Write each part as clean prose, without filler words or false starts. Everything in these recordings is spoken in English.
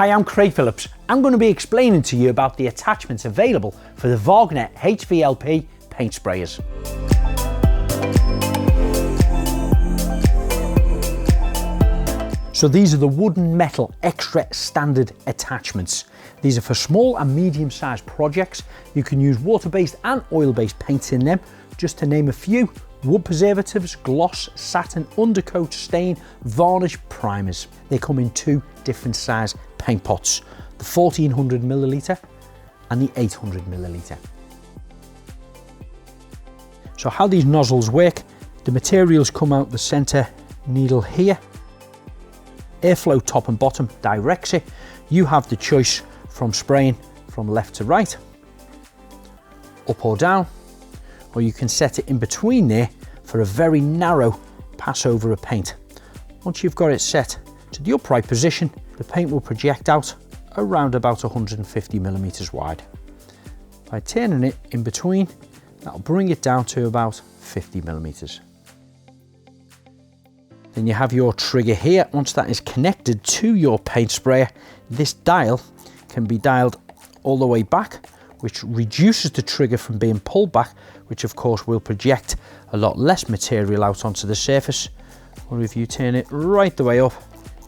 Hi, I'm Craig Phillips. I'm going to be explaining to you about the attachments available for the Wagner HVLP Paint Sprayers. So these are the wooden metal extra standard attachments. These are for small and medium sized projects. You can use water-based and oil-based paints in them. Just to name a few: wood preservatives, gloss, satin, undercoat, stain, varnish, primers. They come in two different size paint pots, the 1400ml and the 800ml. So how these nozzles work: the materials come out the center needle here. Airflow top and bottom directs it. You have the choice from spraying from left to right, up or down, or you can set it in between there for a very narrow pass over a paint. Once you've got it set to the upright position, the paint will project out around about 150mm wide. By turning it in between, that'll bring it down to about 50mm. Then you have your trigger here. Once that is connected to your paint sprayer, this dial can be dialed all the way back, which reduces the trigger from being pulled back, which of course will project a lot less material out onto the surface. Or if you turn it right the way up,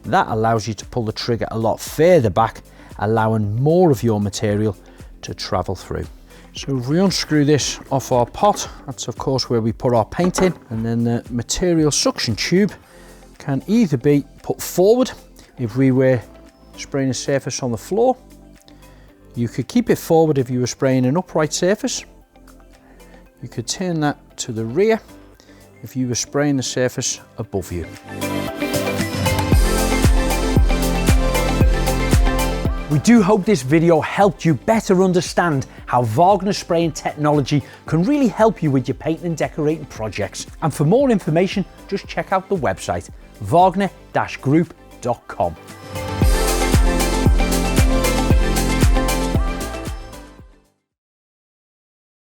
that allows you to pull the trigger a lot further back, allowing more of your material to travel through. So if we unscrew this off our pot, that's of course where we put our paint in, and then the material suction tube can either be put forward if we were spraying a surface on the floor. You could keep it forward if you were spraying an upright surface. You could turn that to the rear if you were spraying the surface above you. We do hope this video helped you better understand how Wagner spraying technology can really help you with your painting and decorating projects. And for more information, just check out the website wagner-group.com.